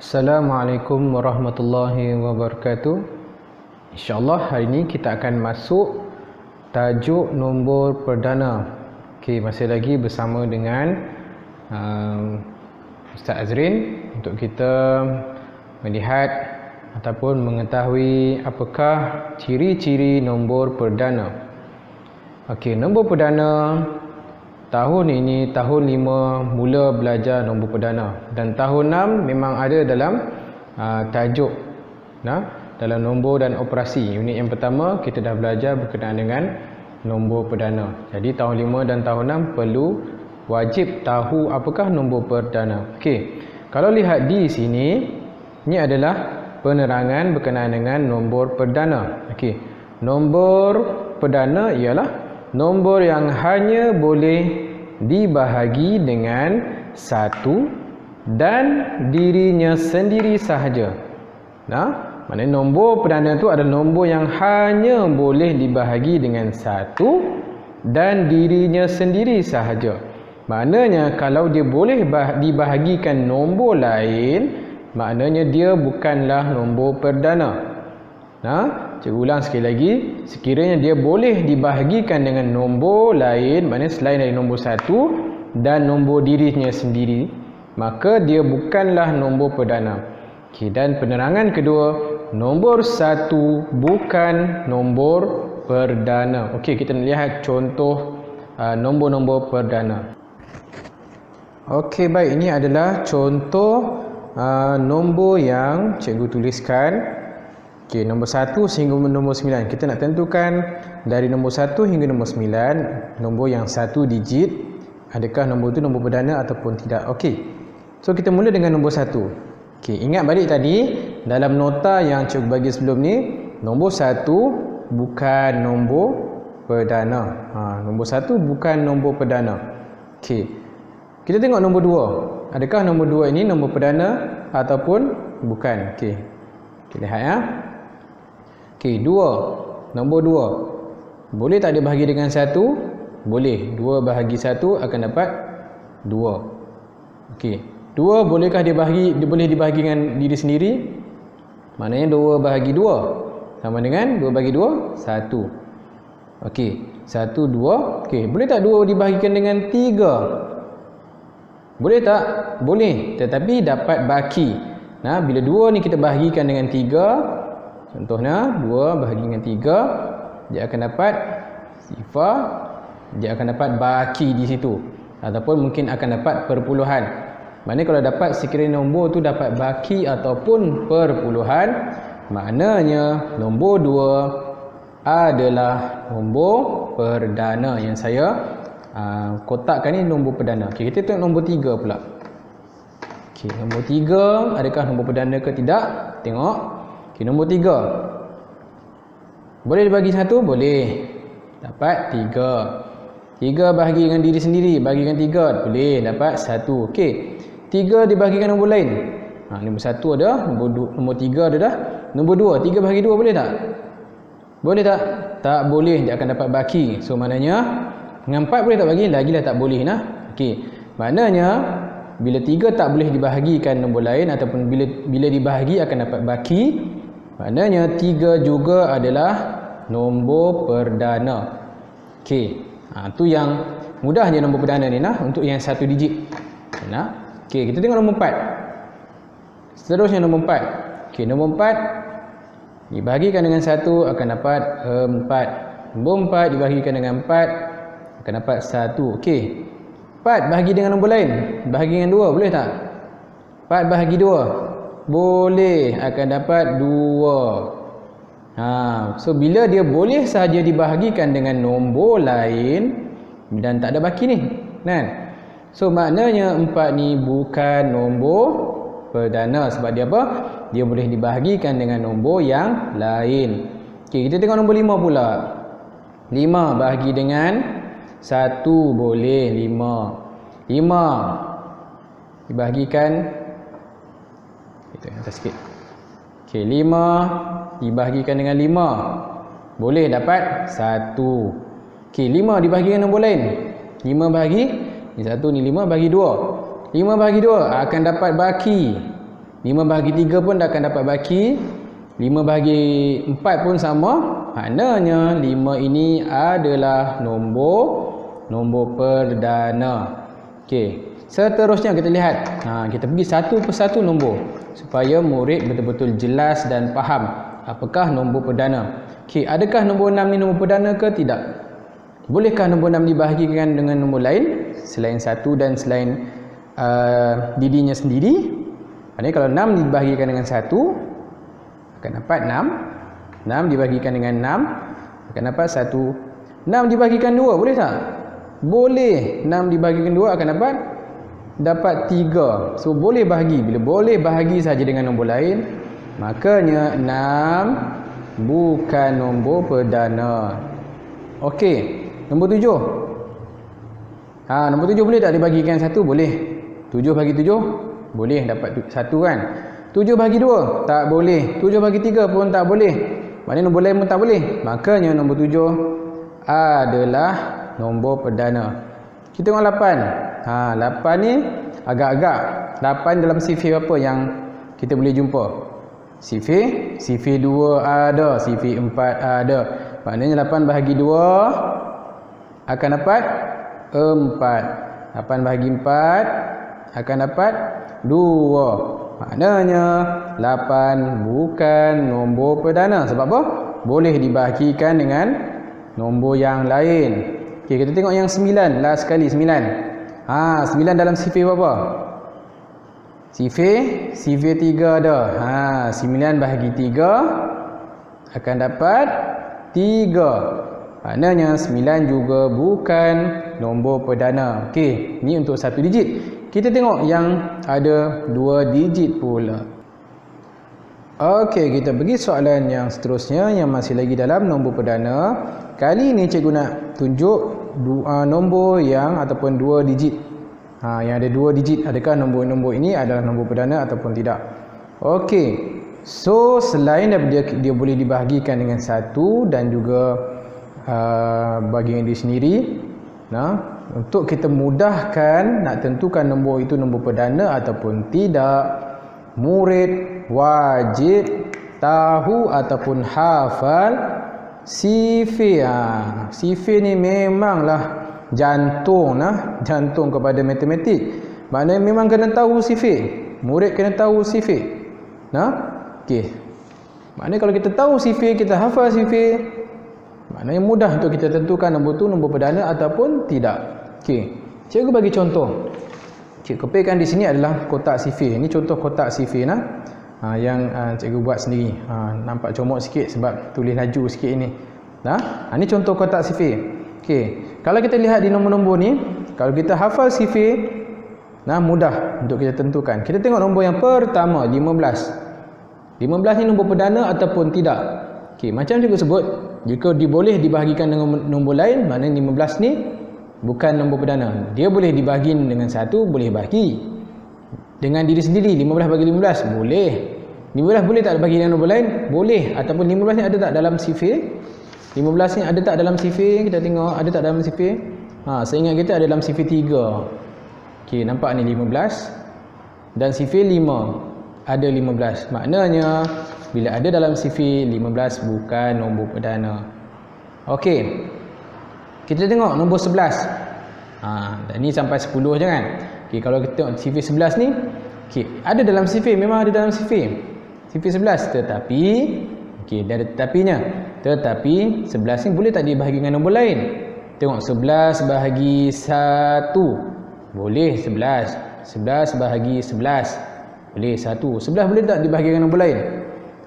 Assalamualaikum warahmatullahi wabarakatuh. InsyaAllah hari ini kita akan masuk tajuk nombor perdana. Okey, masih lagi bersama dengan Ustaz Azrin untuk kita melihat ataupun mengetahui apakah ciri-ciri nombor perdana. Okey, nombor perdana tahun ini tahun 5 mula belajar nombor perdana, dan tahun 6 memang ada dalam tajuk dalam nombor dan operasi. Unit yang pertama kita dah belajar berkenaan dengan nombor perdana. Jadi tahun 5 dan tahun 6 perlu wajib tahu apakah nombor perdana. Okey, kalau lihat di sini, ini adalah penerangan berkenaan dengan nombor perdana. Okey, nombor perdana ialah nombor yang hanya boleh dibahagi dengan satu dan dirinya sendiri sahaja. Maknanya nombor perdana itu adalah nombor yang hanya boleh dibahagi dengan satu dan dirinya sendiri sahaja. Maknanya kalau dia boleh dibahagikan nombor lain, maknanya dia bukanlah nombor perdana. Cikgu ulang sekali lagi, sekiranya dia boleh dibahagikan dengan nombor lain, maknanya selain dari nombor satu dan nombor dirinya sendiri, maka dia bukanlah nombor perdana. Okey, dan penerangan kedua, nombor satu bukan nombor perdana. Okey, kita lihat contoh nombor-nombor perdana. Okey, baik, ini adalah contoh nombor yang cikgu tuliskan. Okey, nombor 1 hingga nombor 9. Kita nak tentukan dari nombor 1 hingga nombor 9, nombor yang 1 digit, adakah nombor itu nombor perdana ataupun tidak. Okey, so kita mula dengan nombor 1. Okey, ingat balik tadi dalam nota yang cikgu bagi sebelum ni, nombor 1 bukan nombor perdana. Nombor 1 bukan nombor perdana. Okey, kita tengok nombor 2. Adakah nombor 2 ini nombor perdana ataupun bukan? Okey, kita lihat ya. Okey, 2. Nombor 2. Boleh tak dibahagi dengan 1? Boleh. 2 bahagi 1 akan dapat 2. Okey, 2 bolehkah boleh dibahagi dengan diri sendiri? Maknanya 2 bahagi 2 sama dengan 2 bahagi 2, 1. Okey, 1, 2. Okey, boleh tak 2 dibahagikan dengan 3? Boleh tak? Boleh, tetapi dapat baki. Bila 2 ni kita bahagikan dengan 3, contohnya 2 bahagi dengan 3, dia akan dapat sifar, dia akan dapat baki di situ, ataupun mungkin akan dapat perpuluhan. Maknanya kalau dapat sekiranya nombor tu dapat baki ataupun perpuluhan, maknanya nombor 2 adalah nombor perdana. Yang saya kotakkan ni nombor perdana. Okey, kita tengok nombor 3 pula. Okey, nombor 3 adakah nombor perdana ke tidak? Tengok. Okey, nombor 3. Boleh dibagi 1? Boleh. Dapat 3. 3 bahagi dengan diri sendiri, bagi dengan 3, boleh dapat 1. Okey, 3 dibahagikan nombor lain. Nombor 1 ada, nombor 3 ada dah. Nombor 2, 3 bahagi 2 boleh tak? Boleh tak? Tak boleh, dia akan dapat baki. So maknanya dengan 4 boleh tak bagi? Lagilah tak boleh Okey, maknanya bila 3 tak boleh dibahagikan nombor lain ataupun bila dibahagi akan dapat baki, maknanya 3 juga adalah nombor perdana. Okey, tu yang mudahnya nombor perdana ni untuk yang 1 digit. Okey, kita tengok nombor 4. Seterusnya nombor 4. Okey, nombor 4 dibahagikan dengan 1 akan dapat 4. Nombor 4 dibahagikan dengan 4 akan dapat 1. Okey, 4 bahagi dengan nombor lain, bahagi dengan 2, boleh tak? 4 bahagi 2 boleh, akan dapat 2. So bila dia boleh sahaja dibahagikan dengan nombor lain dan tak ada baki ni, so maknanya 4 ni bukan nombor perdana. Sebab dia apa? Dia boleh dibahagikan dengan nombor yang lain. Okey, kita tengok nombor 5 pula. 5 bahagi dengan 1 boleh, 5 dibahagikan, kita atas sikit. Okey, 5 dibahagikan dengan 5 boleh dapat 1. Okey, 5 dibahagikan nombor lain. 5 bahagi ni 1 ni 5 bahagi 2. 5 bahagi 2 akan dapat baki. 5 bahagi 3 pun dah akan dapat baki. 5 bahagi 4 pun sama. Maknanya 5 ini adalah nombor perdana. Okey. Seterusnya kita lihat. Kita pergi satu persatu nombor supaya murid betul-betul jelas dan faham apakah nombor perdana. Okey, adakah nombor 6 ni nombor perdana ke tidak? Bolehkah nombor 6 dibahagikan dengan nombor lain selain 1 dan selain didinya sendiri? Maksudnya kalau 6 dibahagikan dengan 1 akan dapat 6. 6 dibahagikan dengan 6 akan dapat 1. 6 dibahagikan 2 boleh tak? Boleh. 6 dibahagikan 2 akan dapat 3. So boleh bahagi. Bila boleh bahagi saja dengan nombor lain, makanya 6 bukan nombor perdana. Okey, nombor 7. Nombor 7 boleh tak dibahagikan 1? Boleh. 7 bagi 7 boleh dapat 1 kan. 7 bagi 2 tak boleh. 7 bagi 3 pun tak boleh. Maknanya nombor lain pun tak boleh. Makanya nombor 7 adalah nombor perdana. Kita tengok 8. 8 ni agak-agak. 8 dalam sifir apa yang kita boleh jumpa? Sifir 2 ada, sifir 4 ada. Maknanya 8 bahagi 2 akan dapat 4. 8 bahagi 4 akan dapat 2. Maknanya 8 bukan nombor perdana. Sebab apa? Boleh dibahagikan dengan nombor yang lain. Okey, kita tengok yang 9. Last sekali 9. 9 dalam sifir berapa? Sifir 3 ada. 9 bahagi 3 akan dapat 3. Maknanya 9 juga bukan nombor perdana. Okey, ni untuk 1 digit. Kita tengok yang ada 2 digit pula. Okey, kita pergi soalan yang seterusnya yang masih lagi dalam nombor perdana. Kali ini cikgu nak tunjuk nombor yang ataupun 2 digit. Yang ada 2 digit. Adakah nombor-nombor ini adalah nombor perdana ataupun tidak? Okey. So, selain daripada dia boleh dibahagikan dengan 1 dan juga bahagian dia sendiri, untuk kita mudahkan nak tentukan nombor itu nombor perdana ataupun tidak, murid wajib tahu ataupun hafal sifir. Sifir ni memanglah jantung kepada matematik. Maknanya memang kena tahu sifir. Murid kena tahu sifir. Okey. Maknanya kalau kita tahu sifir, kita hafal sifir, maknanya mudah untuk kita tentukan nombor tu nombor perdana ataupun tidak. Okey. Cikgu bagi contoh. Cikgu kopikan di sini adalah kotak sifir. Ini contoh kotak sifir yang cikgu buat sendiri. Nampak comot sikit sebab tulis laju sikit ini. Ini contoh kotak sifir. Okey. Kalau kita lihat di nombor-nombor ni, kalau kita hafal sifir, mudah untuk kita tentukan. Kita tengok nombor yang pertama, 15. 15 ni nombor perdana ataupun tidak? Okey, macam cikgu sebut, jika boleh dibahagikan dengan nombor lain, maknanya 15 ni bukan nombor perdana. Dia boleh dibahagi dengan 1, boleh bahagi. Dengan diri sendiri, 15 bagi 15, boleh. 15 boleh tak bagi dengan nombor lain? Boleh. Ataupun 15 ni ada tak dalam sifir? 15 ni ada tak dalam sifir? Kita tengok ada tak dalam sifir? Saya ingat kita ada dalam sifir 3. Okey, nampak ni 15. Dan sifir 5. Ada 15. Maknanya bila ada dalam sifir 15 bukan nombor perdana. Okey. Kita tengok nombor 11. Dan ni sampai 10 je kan. Okey, kalau kita tengok sifir 11 ni, okey, ada dalam sifir, memang ada dalam sifir. Sifir 11, tetapi okey, dia ada tetapinya. Tetapi 11 ni boleh tak dibahagi dengan nombor lain? Tengok 11 bahagi 1. Boleh 11. 11 bahagi 11. Boleh 1. 11 boleh tak dibahagi dengan nombor lain?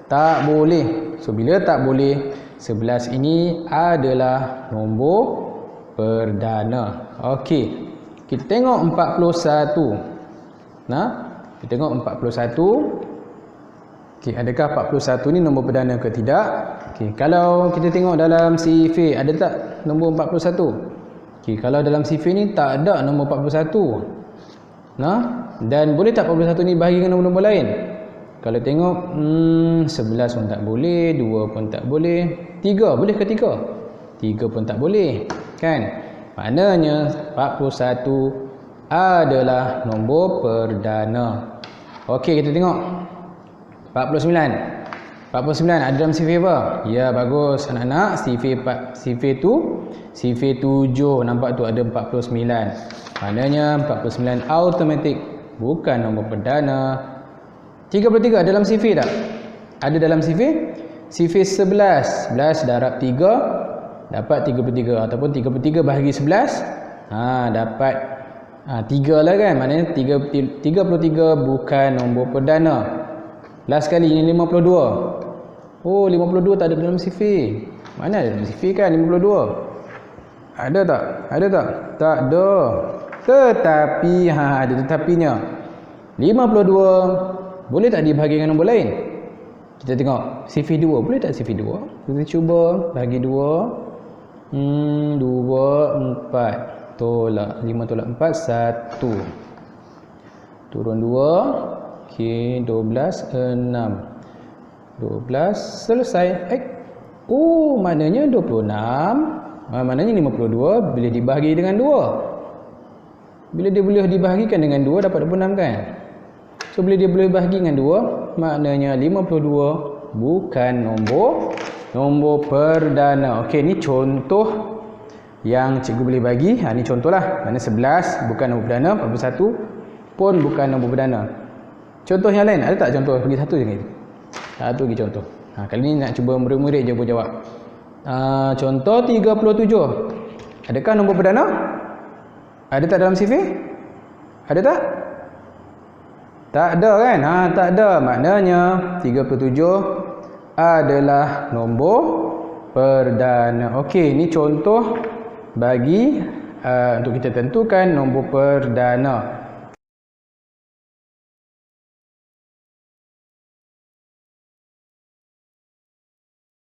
Tak boleh. So bila tak boleh, 11 ini adalah nombor perdana. Okey. Kita tengok 41. Kita tengok 41. Okey, adakah 41 ni nombor perdana ke tidak? Okey, kalau kita tengok dalam sifir, ada tak nombor 41? Okey, kalau dalam sifir ni tak ada nombor 41. Dan boleh tak 41 ni bahagi dengan nombor-nombor lain? Kalau tengok 11 pun tak boleh, 2 pun tak boleh, 3 boleh ke 3? 3 pun tak boleh, kan? Maknanya 41 adalah nombor perdana. Okey, kita tengok 49. 49 ada dalam sifir apa? Ya, bagus anak-anak. Sifir 7 nampak tu ada 49. Maknanya 49 automatik, bukan nombor perdana. 33 ada dalam sifir tak? Ada dalam sifir? Sifir 11. 11 darab 3 dapat 33 ataupun 33 bahagi 11 dapat 3 lah kan. Maknanya 33 bukan nombor perdana. Last kali ini 52. Oh, 52 tak ada dalam sifir. Mana ada dalam sifir kan 52? Ada tak? Ada tak? Tak ada. Tetapi ada tetapinya. 52 boleh tak dibahagi dengan nombor lain? Kita tengok sifir 2. Boleh tak sifir 2? Kita cuba bagi 2. 2 4 tolak 5 tolak 4 1. Turun 2. Okey, 12 6. 12 selesai. Oh, maknanya 26. Maknanya 52 boleh dibahagi dengan 2. Bila dia boleh dibahagikan dengan 2 dapat 26 kan? So bila dia boleh bahagi dengan 2, maknanya 52 bukan nombor perdana. Okey, ni contoh yang cikgu boleh bagi. Ni contohlah. Maknanya 11 bukan nombor perdana, 41 pun bukan nombor perdana. Contoh yang lain, ada tak contoh? Bagi satu je. Satu lagi contoh. Kali ni nak cuba murid-murid je pun jawab. Contoh 37. Adakah nombor perdana? Ada tak dalam sifir? Ada tak? Tak ada kan? Tak ada. Maknanya 37 adalah nombor perdana. Okey, ni contoh bagi untuk kita tentukan nombor perdana.